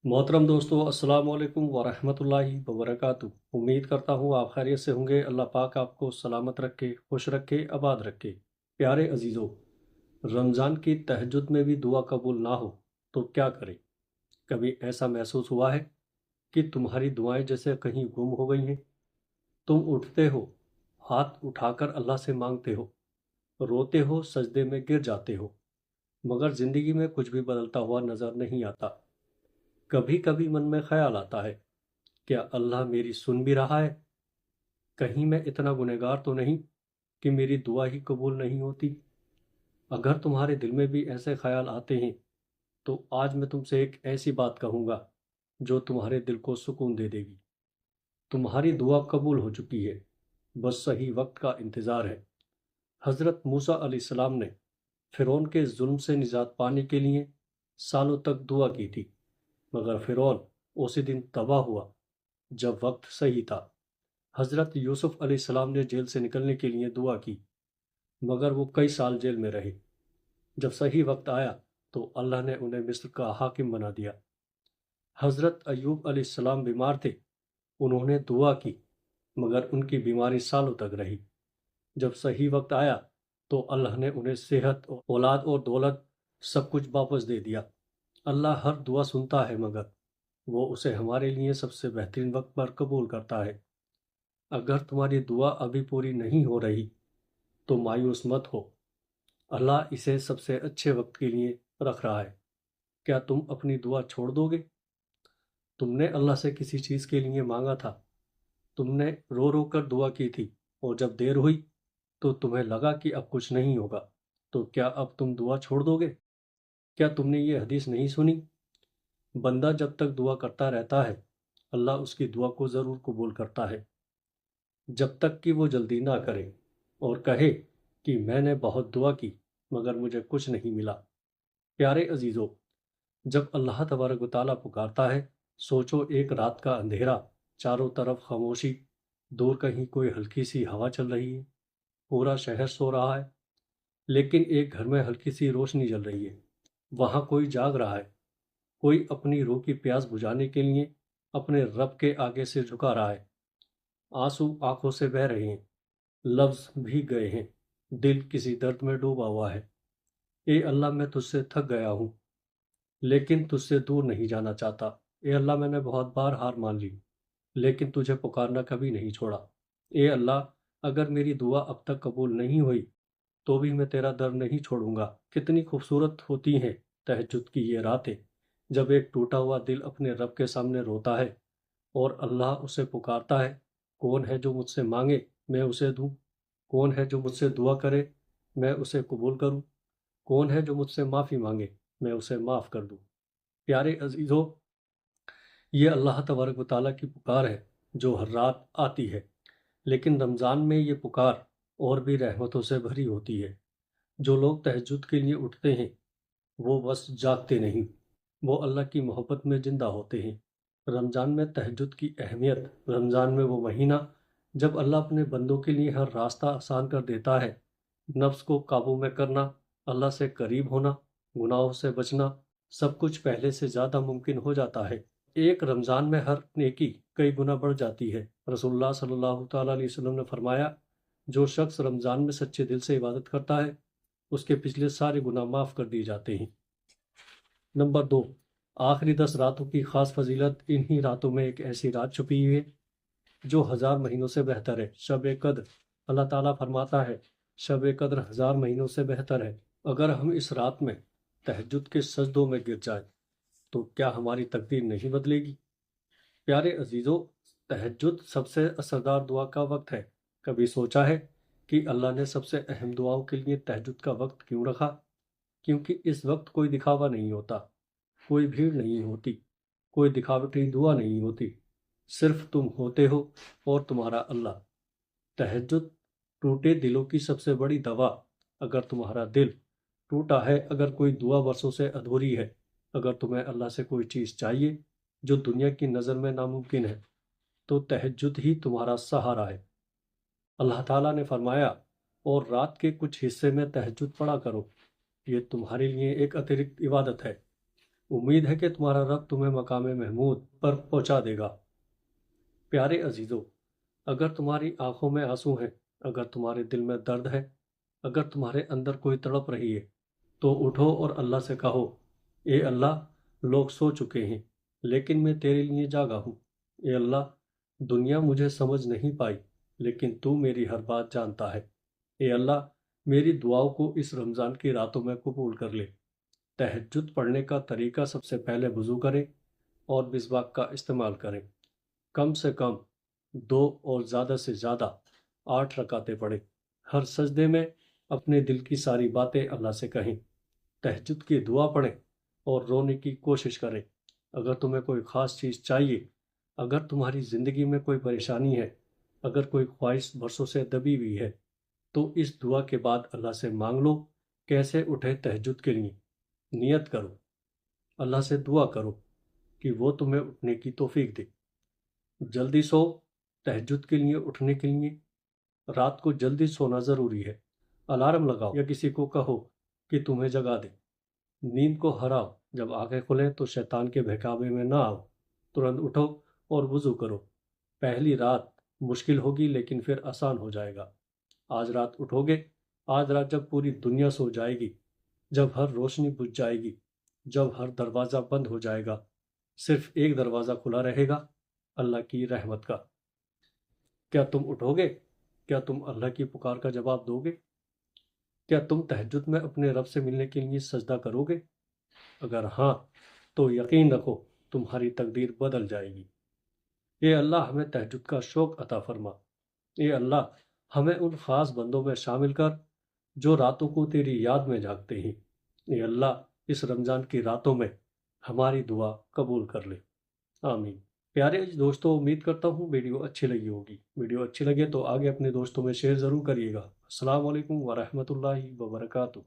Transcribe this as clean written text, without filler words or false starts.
मोहतरम दोस्तों, अस्सलाम वालेकुम वरहमतुल्लाहि वबरकातुहू। उम्मीद करता हूँ आप खैरियत से होंगे। अल्लाह पाक आपको सलामत रखे, खुश रखे, आबाद रखे। प्यारे अजीज़ों, रमज़ान की तहज्जुद में भी दुआ कबूल ना हो तो क्या करें? कभी ऐसा महसूस हुआ है कि तुम्हारी दुआएं जैसे कहीं गुम हो गई हैं? तुम उठते हो, हाथ उठाकर अल्लाह से मांगते हो, रोते हो, सजदे में गिर जाते हो, मगर ज़िंदगी में कुछ भी बदलता हुआ नज़र नहीं आता। कभी कभी मन में ख्याल आता है, क्या अल्लाह मेरी सुन भी रहा है? कहीं मैं इतना गुनहगार तो नहीं कि मेरी दुआ ही कबूल नहीं होती? अगर तुम्हारे दिल में भी ऐसे ख्याल आते हैं तो आज मैं तुमसे एक ऐसी बात कहूँगा जो तुम्हारे दिल को सुकून दे देगी। तुम्हारी दुआ कबूल हो चुकी है, बस सही वक्त का इंतज़ार है। हज़रत मूसा अलैहिस्सलाम ने फ़िरौन के जुल्म से निजात पाने के लिए सालों तक दुआ की थी, मगर फ़िरौन उसी दिन तबाह हुआ जब वक्त सही था। हज़रत यूसुफ़ अलैहिस्सलाम ने जेल से निकलने के लिए दुआ की, मगर वो कई साल जेल में रहे। जब सही वक्त आया तो अल्लाह ने उन्हें मिस्र का हाकिम बना दिया। हज़रत अय्यूब अलैहिस्सलाम बीमार थे, उन्होंने दुआ की, मगर उनकी बीमारी सालों तक रही। जब सही वक्त आया तो अल्लाह ने उन्हें सेहत, औलाद और दौलत सब कुछ वापस दे दिया। अल्लाह हर दुआ सुनता है, मगर वो उसे हमारे लिए सबसे बेहतरीन वक्त पर कबूल करता है। अगर तुम्हारी दुआ अभी पूरी नहीं हो रही तो मायूस मत हो। अल्लाह इसे सबसे अच्छे वक्त के लिए रख रहा है। क्या तुम अपनी दुआ छोड़ दोगे? तुमने अल्लाह से किसी चीज़ के लिए मांगा था, तुमने रो रो कर दुआ की थी, और जब देर हुई तो तुम्हें लगा कि अब कुछ नहीं होगा, तो क्या अब तुम दुआ छोड़ दोगे? क्या तुमने ये हदीस नहीं सुनी? बंदा जब तक दुआ करता रहता है, अल्लाह उसकी दुआ को ज़रूर कबूल करता है, जब तक कि वो जल्दी ना करे और कहे कि मैंने बहुत दुआ की मगर मुझे कुछ नहीं मिला। प्यारे अजीज़ों, जब अल्लाह तबारक व तआला पुकारता है, सोचो एक रात का अंधेरा, चारों तरफ खामोशी, दूर कहीं कोई हल्की सी हवा चल रही है, पूरा शहर सो रहा है, लेकिन एक घर में हल्की सी रोशनी जल रही है। वहाँ कोई जाग रहा है, कोई अपनी रूह की प्यास बुझाने के लिए अपने रब के आगे सिर झुका रहा है। आंसू आंखों से बह रहे हैं, लफ्ज भीग गए हैं, दिल किसी दर्द में डूबा हुआ है। ए अल्लाह, मैं तुझसे थक गया हूँ, लेकिन तुझसे दूर नहीं जाना चाहता। ए अल्लाह, मैंने बहुत बार हार मान ली, लेकिन तुझे पुकारना कभी नहीं छोड़ा। ए अल्लाह, अगर मेरी दुआ अब तक कबूल नहीं हुई तो भी मैं तेरा दर नहीं छोड़ूंगा। कितनी खूबसूरत होती हैं तहज्जुद की ये रातें, जब एक टूटा हुआ दिल अपने रब के सामने रोता है और अल्लाह उसे पुकारता है। कौन है जो मुझसे मांगे, मैं उसे दूं? कौन है जो मुझसे दुआ करे, मैं उसे कबूल करूं? कौन है जो मुझसे माफ़ी मांगे, मैं उसे माफ़ कर दूं? प्यारे अजीज़ों, ये अल्लाह तबारक व तआला की पुकार है जो हर रात आती है, लेकिन रमज़ान में ये पुकार और भी रहमतों से भरी होती है। जो लोग तहज्जुद के लिए उठते हैं वो बस जागते नहीं, वो अल्लाह की मोहब्बत में ज़िंदा होते हैं। रमज़ान में तहज्जुद की अहमियत, रमज़ान में वो महीना जब अल्लाह अपने बंदों के लिए हर रास्ता आसान कर देता है। नफ्स को काबू में करना, अल्लाह से करीब होना, गुनाहों से बचना, सब कुछ पहले से ज़्यादा मुमकिन हो जाता है। एक रमज़ान में हर नेकी कई गुना बढ़ जाती है। रसूलुल्लाह सल्लल्लाहु ताला अलैहि वसल्लम ने फरमाया, जो शख्स रमज़ान में सच्चे दिल से इबादत करता है, उसके पिछले सारे गुनाह माफ़ कर दिए जाते हैं। नंबर 2, आखिरी 10 रातों की खास फजीलत। इन्हीं रातों में एक ऐसी रात छुपी हुई है जो हज़ार महीनों से बेहतर है, शब कद्र। अल्लाह ताला फरमाता है, शब कद्र हज़ार महीनों से बेहतर है। अगर हम इस रात में तहज्जुद के सजदों में गिर जाए तो क्या हमारी तकदीर नहीं बदलेगी? प्यारे अजीज़ों, तहज्जुद सबसे असरदार दुआ का वक्त है। कभी सोचा है कि अल्लाह ने सबसे अहम दुआओं के लिए तहज्जुद का वक्त क्यों रखा? क्योंकि इस वक्त कोई दिखावा नहीं होता, कोई भीड़ नहीं होती, कोई दिखावटी दुआ नहीं होती, सिर्फ तुम होते हो और तुम्हारा अल्लाह। तहज्जुद टूटे दिलों की सबसे बड़ी दवा। अगर तुम्हारा दिल टूटा है, अगर कोई दुआ वर्षों से अधूरी है, अगर तुम्हें अल्लाह से कोई चीज़ चाहिए जो दुनिया की नज़र में नामुमकिन है, तो तहज्जुद ही तुम्हारा सहारा है। अल्लाह ताला ने फरमाया, और रात के कुछ हिस्से में तहज्जुद पढ़ा करो, ये तुम्हारे लिए एक अतिरिक्त इबादत है। امید ہے کہ تمہارا رب تمہیں مقام محمود پر پہنچا دے گا۔ پیارے عزیزو، اگر تمہاری آنکھوں میں آنسو ہیں، اگر تمہارے دل میں درد ہے، اگر تمہارے اندر کوئی تڑپ رہی ہے، تو اٹھو اور اللہ سے کہو، اے اللہ، لوگ سو چکے ہیں لیکن میں تیرے لیے جاگا ہوں۔ اے اللہ، دنیا مجھے سمجھ نہیں پائی لیکن تو میری ہر بات جانتا ہے۔ اے اللہ، میری دعاؤں کو اس رمضان کی راتوں میں قبول کر لے۔ تہجد پڑھنے کا طریقہ: سب سے پہلے وضو کریں اور مسواک کا استعمال کریں۔ کم سے کم 2 اور زیادہ سے زیادہ 8 رکعتیں پڑھیں۔ ہر سجدے میں اپنے دل کی ساری باتیں اللہ سے کہیں۔ تہجد کی دعا پڑھیں اور رونے کی کوشش کریں۔ اگر تمہیں کوئی خاص چیز چاہیے، اگر تمہاری زندگی میں کوئی پریشانی ہے، اگر کوئی خواہش برسوں سے دبی ہوئی ہے، تو اس دعا کے بعد اللہ سے مانگ لو۔ کیسے اٹھے تہجد کے لیے؟ نیت کرو، اللہ سے دعا کرو کہ وہ تمہیں اٹھنے کی توفیق دے۔ جلدی سو۔ تہجد کے لیے اٹھنے کے لیے رات کو جلدی سونا ضروری ہے۔ الارم لگاؤ یا کسی کو کہو کہ تمہیں جگا دے۔ نیند کو ہراؤ۔ جب آنکھیں کھلیں تو شیطان کے بہکاوے میں نہ آؤ۔ ترنت اٹھو اور وضو کرو۔ پہلی رات مشکل ہوگی لیکن پھر آسان ہو جائے گا۔ آج رات اٹھو گے؟ آج رات جب پوری دنیا سو جائے گی، جب ہر روشنی بجھ جائے گی، جب ہر دروازہ بند ہو جائے گا، صرف ایک دروازہ کھلا رہے گا، اللہ کی رحمت کا۔ کیا تم اٹھو گے؟ کیا تم اللہ کی پکار کا جواب دو گے؟ کیا تم تہجد میں اپنے رب سے ملنے کے لیے سجدہ کرو گے؟ اگر ہاں تو یقین رکھو تمہاری تقدیر بدل جائے گی۔ اے اللہ، ہمیں تہجد کا شوق عطا فرما۔ اے اللہ، ہمیں ان خاص بندوں میں شامل کر جو راتوں کو تیری یاد میں جاگتے ہیں۔ اے اللہ، اس رمضان کی راتوں میں ہماری دعا قبول کر لے۔ آمین۔ پیارے دوستوں، امید کرتا ہوں ویڈیو اچھی لگی ہوگی۔ ویڈیو اچھی لگے تو آگے اپنے دوستوں میں شیئر ضرور کریے گا۔ السلام علیکم ورحمۃ اللہ وبرکاتہ۔